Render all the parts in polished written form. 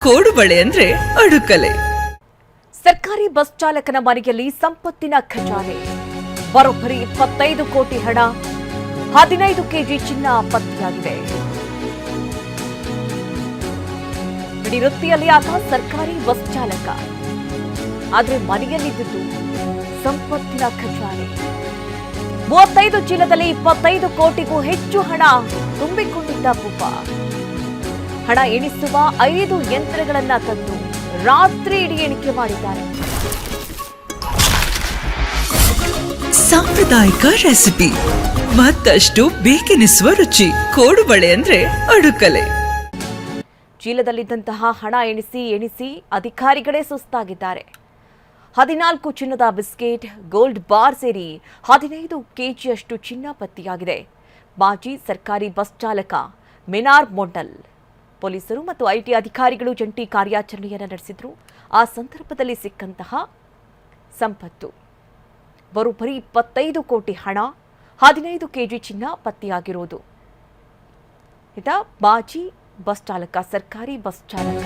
ಕೋಡುಬಳೆ ಅಂದ್ರೆ ಅಡುಕಲೆ. ಸರ್ಕಾರಿ ಬಸ್ ಚಾಲಕನ ಮನೆಯಲ್ಲಿ ಸಂಪತ್ತಿನ ಖಜಾನೆ. ಬರೋಬ್ಬರಿ 25 ಕೋಟಿ ಹಣ, 15 ಕೆಜಿ ಚಿನ್ನ ಪತ್ತೆಯಾಗಿದೆ. ಇಡೀ ವೃತ್ತಿಯಲ್ಲಿ ಆತ ಸರ್ಕಾರಿ ಬಸ್ ಚಾಲಕ. ಆದ್ರೆ ಮನೆಯಲ್ಲಿದ್ದು ಸಂಪತ್ತಿನ ಖಜಾನೆ. 35 ಚೀಲದಲ್ಲಿ 25 ಕೋಟಿಗೂ ಹೆಚ್ಚು ಹಣ ತುಂಬಿಕೊಂಡಿದ್ದ ಭೂಪ. ಹಣ ಎಣಿಸುವ 5 ಯಂತ್ರಗಳನ್ನ ತಂದು ರಾತ್ರಿ ಇಡೀ ಎಣಿಕೆ ಮಾಡಿದ್ದಾರೆ. ಸಾಂಪ್ರದಾಯಿಕ ರೆಸಿಪಿ, ಮತ್ತಷ್ಟು ಬೇಕೆನಿಸುವ ರುಚಿ. ಕೋಡುಬಳೆ ಅಂದ್ರೆ ಅಡುಕಲೆ. ಚೀಲದಲ್ಲಿದ್ದಂತಹ ಹಣ ಎಣಿಸಿ ಅಧಿಕಾರಿಗಳೇ ಸುಸ್ತಾಗಿದ್ದಾರೆ. 14 ಚಿನ್ನದ ಬಿಸ್ಕೆಟ್, ಗೋಲ್ಡ್ ಬಾರ್ ಸೇರಿ 15 ಕೆಜಿಯಷ್ಟು ಚಿನ್ನ ಪತ್ತೆಯಾಗಿದೆ. ಮಾಜಿ ಸರ್ಕಾರಿ ಬಸ್ ಚಾಲಕ ಮಿನಾರ್ ಮೊಂಡಲ್. ಪೊಲೀಸರು ಮತ್ತು ಐಟಿ ಅಧಿಕಾರಿಗಳು ಜಂಟಿ ಕಾರ್ಯಾಚರಣೆಯನ್ನು ನಡೆಸಿದ್ರು. ಆ ಸಂದರ್ಭದಲ್ಲಿ ಸಿಕ್ಕಂತಹ ಸಂಪತ್ತು ಬರೋಬ್ಬರಿ 25 ಕೋಟಿ ಹಣ, 15 ಕೆಜಿ ಚಿನ್ನ ಪತ್ತೆಯಾಗಿರೋದು. ಮಾಜಿ ಬಸ್ ಚಾಲಕ, ಸರ್ಕಾರಿ ಬಸ್ ಚಾಲಕ.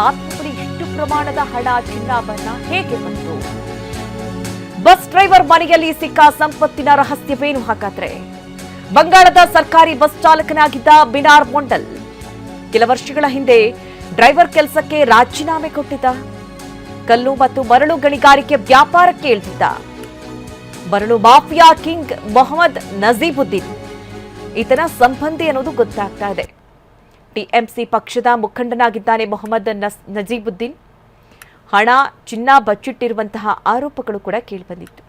ಆತನ ಬಳಿ ಇಷ್ಟು ಪ್ರಮಾಣದ ಹಣ, ಚಿನ್ನಾಭರಣ ಹೇಗೆ ಬಂತು? ಬಸ್ ಡ್ರೈವರ್ ಮನೆಯಲ್ಲಿ ಸಿಕ್ಕ ಸಂಪತ್ತಿನ ರಹಸ್ಯವೇನು ಹಾಗಾದ್ರೆ? ಬಂಗಾಳದ ಸರ್ಕಾರಿ ಬಸ್ ಚಾಲಕನಾಗಿದ್ದ ಮಿನಾರ್ ಮೊಂಡಲ್ ಕೆಲ ವರ್ಷಗಳ ಹಿಂದೆ ಡ್ರೈವರ್ ಕೆಲಸಕ್ಕೆ ರಾಜೀನಾಮೆ ಕೊಟ್ಟಿದ್ದ. ಕಲ್ಲು ಮತ್ತು ಮರಳು ಗಣಿಗಾರಿಕೆ ವ್ಯಾಪಾರಕ್ಕೆ ಇಳಿದಿದ್ದ. ಮರಳು ಮಾಫಿಯಾ ಕಿಂಗ್ ಮೊಹಮ್ಮದ್ ನಜೀಬುದ್ದೀನ್ ಈತನ ಸಂಬಂಧಿ ಅನ್ನೋದು ಗೊತ್ತಾಗ್ತಾ ಇದೆ. ಟಿಎಂಸಿ ಪಕ್ಷದ ಮುಖಂಡನಾಗಿದ್ದಾನೆ ಮೊಹಮ್ಮದ್ ನಜೀಬುದ್ದೀನ್. ಹಣ, ಚಿನ್ನ ಬಚ್ಚಿಟ್ಟಿರುವಂತಹ ಆರೋಪಗಳು ಕೂಡ ಕೇಳಿಬಂದಿತ್ತು.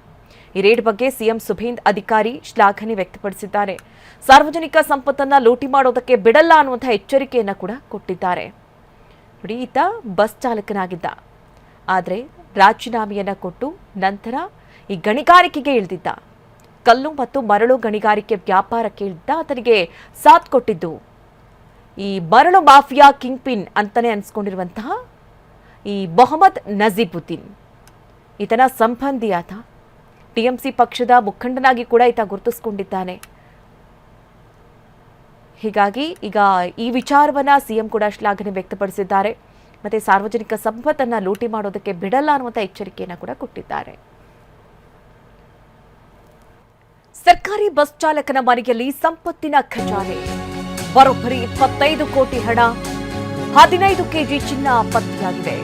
ಈ ರೇಡ್ ಬಗ್ಗೆ ಸಿಎಂ ಸುಭೇಂದ್ರ ಅಧಿಕಾರಿ ಶ್ಲಾಘನೆ ವ್ಯಕ್ತಪಡಿಸಿದ್ದಾರೆ. ಸಾರ್ವಜನಿಕ ಸಂಪತ್ತನ್ನ ಲೂಟಿ ಮಾಡೋದಕ್ಕೆ ಬಿಡಲ್ಲ ಅನ್ನುವಂತಹ ಎಚ್ಚರಿಕೆಯನ್ನ ಕೂಡ ಕೊಟ್ಟಿದ್ದಾರೆ. ನೋಡಿ, ಈತ ಬಸ್ ಚಾಲಕನಾಗಿದ್ದ. ಆದರೆ ರಾಜೀನಾಮೆಯನ್ನ ಕೊಟ್ಟು ನಂತರ ಈ ಗಣಿಗಾರಿಕೆಗೆ ಇಳಿದಿದ್ದ. ಕಲ್ಲು ಮತ್ತು ಮರಳು ಗಣಿಗಾರಿಕೆ ವ್ಯಾಪಾರಕ್ಕೆ ಇಳಿದಿದ್ದ. ಆತನಿಗೆ ಸಾಥ್ ಕೊಟ್ಟಿದ್ದು ಈ ಮರಳು ಮಾಫಿಯಾ ಕಿಂಗ್ ಪಿನ್ ಅಂತಾನೆ ಅನ್ಸ್ಕೊಂಡಿರುವಂತಹ ಈ ಮೊಹಮ್ಮದ್ ನಜೀಬುದ್ದೀನ್. ಈತನ ಸಂಬಂಧಿ ಆತ. ಟಿಎಂಸಿ ಪಕ್ಷದ ಮುಖಂಡನಾಗಿ ಕೂಡ ಈತ ಗುರುತಿಸಿಕೊಂಡಿದ್ದಾನೆ. ಹೀಗಾಗಿ ಈಗ ಈ ವಿಚಾರವನ್ನ ಸಿಎಂ ಕೂಡ ಶ್ಲಾಘನೆ ವ್ಯಕ್ತಪಡಿಸಿದ್ದಾರೆ. ಮತ್ತೆ ಸಾರ್ವಜನಿಕ ಸಂಪತ್ತನ್ನ ಲೂಟಿ ಮಾಡೋದಕ್ಕೆ ಬಿಡಲ್ಲ ಅನ್ನುವಂಥ ಎಚ್ಚರಿಕೆಯನ್ನು ಕೂಡ ಕೊಟ್ಟಿದ್ದಾರೆ. ಸರ್ಕಾರಿ ಬಸ್ ಚಾಲಕನ ಮನೆಯಲ್ಲಿ ಸಂಪತ್ತಿನ ಖಜಾನೆ. ಬರೋಬ್ಬರಿ 25 ಕೋಟಿ ಹಣ, 15 ಕೆಜಿ ಚಿನ್ನ ಪತ್ತೆಯಾಗಿದೆ.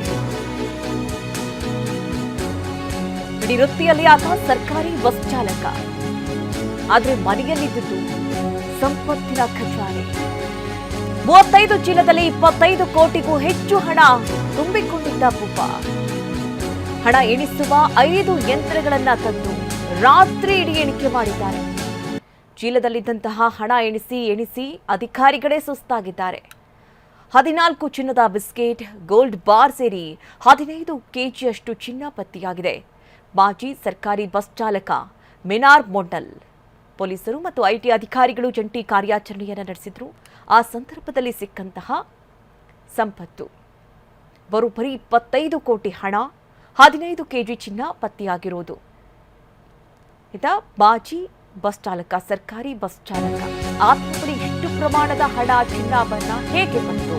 ಇಡೀ ವೃತ್ತಿಯಲ್ಲಿ ಆತ ಸರ್ಕಾರಿ ಬಸ್ ಚಾಲಕ. ಆದ್ರೆ ಮನೆಯಲ್ಲಿದ್ದು ಸಂಪತ್ತಿನ ಖಜಾನೆ. 35 ಚೀಲದಲ್ಲಿ 25 ಕೋಟಿಗೂ ಹೆಚ್ಚು ಹಣ ತುಂಬಿಕೊಂಡಿದ್ದ ಭೂಪ. ಹಣ ಎಣಿಸುವ 5 ಯಂತ್ರಗಳನ್ನ ತಂದು ರಾತ್ರಿ ಇಡೀ ಎಣಿಕೆ ಮಾಡಿದ್ದಾರೆ. ಚೀಲದಲ್ಲಿದ್ದಂತಹ ಹಣ ಎಣಿಸಿ ಅಧಿಕಾರಿಗಳೇ ಸುಸ್ತಾಗಿದ್ದಾರೆ. 14 ಚಿನ್ನದ ಬಿಸ್ಕೆಟ್, ಗೋಲ್ಡ್ ಬಾರ್ ಸೇರಿ 15 ಕೆಜಿಯಷ್ಟು ಚಿನ್ನ ಪತ್ತೆಯಾಗಿದೆ. ಮಾಜಿ ಸರ್ಕಾರಿ ಬಸ್ ಚಾಲಕ ಮಿನಾರ್ ಮೊಂಡಲ್. ಪೊಲೀಸರು ಮತ್ತು ಐಟಿ ಅಧಿಕಾರಿಗಳು ಜಂಟಿ ಕಾರ್ಯಾಚರಣೆಯನ್ನು ನಡೆಸಿದ್ರು. ಆ ಸಂದರ್ಭದಲ್ಲಿ ಸಿಕ್ಕಂತಹ ಸಂಪತ್ತು ಬರೋಬ್ಬರಿ 25 ಕೋಟಿ ಹಣ, 15 ಕೆಜಿ ಚಿನ್ನ ಪತ್ತೆಯಾಗಿರೋದು. ಮಾಜಿ ಬಸ್ ಚಾಲಕ, ಸರ್ಕಾರಿ ಬಸ್ ಚಾಲಕ. ಆತನ ಬಳಿ ಇಷ್ಟು ಪ್ರಮಾಣದ ಹಣ, ಚಿನ್ನಾಭರಣ ಹೇಗೆ ಬಂತು?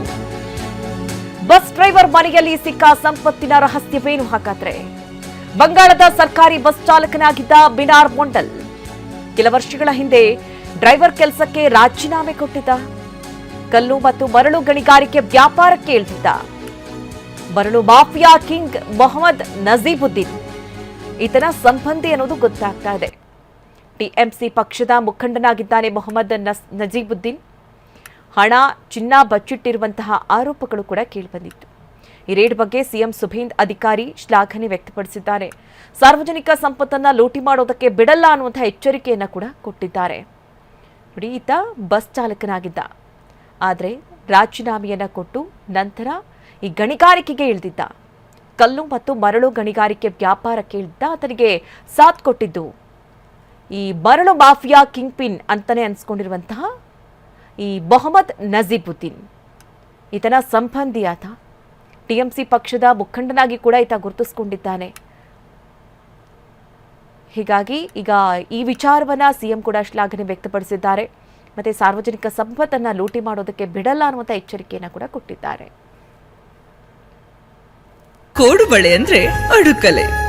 ಬಸ್ ಡ್ರೈವರ್ ಮನೆಯಲ್ಲಿ ಸಿಕ್ಕ ಸಂಪತ್ತಿನ ರಹಸ್ಯವೇನು ಹಾಗಾದ್ರೆ? ಬಂಗಾಳದ ಸರ್ಕಾರಿ ಬಸ್ ಚಾಲಕನಾಗಿದ್ದ ಮಿನಾರ್ ಮೊಂಡಲ್ ಕೆಲ ವರ್ಷಗಳ ಹಿಂದೆ ಡ್ರೈವರ್ ಕೆಲಸಕ್ಕೆ ರಾಜೀನಾಮೆ ಕೊಟ್ಟಿದ್ದ. ಕಲ್ಲು ಮತ್ತು ಮರಳು ಗಣಿಗಾರಿಕೆ ವ್ಯಾಪಾರಕ್ಕೆ ಇಳಿದಿದ್ದ. ಮರಳು ಮಾಫಿಯಾ ಕಿಂಗ್ ಮೊಹಮ್ಮದ್ ನಜೀಬುದ್ದೀನ್ ಈತನ ಸಂಬಂಧಿ ಅನ್ನೋದು ಗೊತ್ತಾಗ್ತಾ ಇದೆ. ಟಿಎಂಸಿ ಪಕ್ಷದ ಮುಖಂಡನಾಗಿದ್ದಾನೆ ಮೊಹಮ್ಮದ್ ನಜೀಬುದ್ದೀನ್. ಹಣ, ಚಿನ್ನ ಬಚ್ಚಿಟ್ಟಿರುವಂತಹ ಆರೋಪಗಳು ಕೂಡ ಕೇಳಿಬಂದಿತ್ತು. ಈ ರೇಡ್ ಬಗ್ಗೆ ಸಿಎಂ ಸುಭೇಂದ್ರ ಅಧಿಕಾರಿ ಶ್ಲಾಘನೆ ವ್ಯಕ್ತಪಡಿಸಿದ್ದಾರೆ. ಸಾರ್ವಜನಿಕ ಸಂಪತ್ತನ್ನ ಲೂಟಿ ಮಾಡೋದಕ್ಕೆ ಬಿಡಲ್ಲ ಅನ್ನುವಂತಹ ಎಚ್ಚರಿಕೆಯನ್ನ ಕೂಡ ಕೊಟ್ಟಿದ್ದಾರೆ. ನೋಡಿ, ಈತ ಬಸ್ ಚಾಲಕನಾಗಿದ್ದ. ಆದರೆ ರಾಜೀನಾಮೆಯನ್ನ ಕೊಟ್ಟು ನಂತರ ಈ ಗಣಿಗಾರಿಕೆಗೆ ಇಳಿದಿದ್ದ. ಕಲ್ಲು ಮತ್ತು ಮರಳು ಗಣಿಗಾರಿಕೆ ವ್ಯಾಪಾರಕ್ಕೆ ಇಳಿದಿದ್ದ. ಆತನಿಗೆ ಸಾಥ್ ಕೊಟ್ಟಿದ್ದು ಈ ಮರಳು ಮಾಫಿಯಾ ಕಿಂಗ್ ಪಿನ್ ಅಂತಾನೆ ಅನ್ಸ್ಕೊಂಡಿರುವಂತಹ ಈ ಮೊಹಮ್ಮದ್ ನಜೀಬುದ್ದೀನ್. ಈತನ ಸಂಬಂಧಿ ಆತ. ಟಿಎಂಸಿ ಪಕ್ಷದ ಮುಖಂಡನಾಗಿ ಕೂಡ ಈತ ಗುರುತಿಸಿಕೊಂಡಿದ್ದಾನೆ. ಹೀಗಾಗಿ ಈಗ ಈ ವಿಚಾರವನ್ನ ಸಿಎಂ ಕೂಡ ಶ್ಲಾಘನೆ ವ್ಯಕ್ತಪಡಿಸಿದ್ದಾರೆ. ಮತ್ತೆ ಸಾರ್ವಜನಿಕ ಸಂಪತ್ತನ್ನ ಲೂಟಿ ಮಾಡೋದಕ್ಕೆ ಬಿಡಲ್ಲ ಅನ್ನುವಂತ ಎಚ್ಚರಿಕೆಯನ್ನು ಕೂಡ ಕೊಟ್ಟಿದ್ದಾರೆ. ಕೋಡುಬಳೆ ಅಂದ್ರೆ ಅಡುಕಲೆ.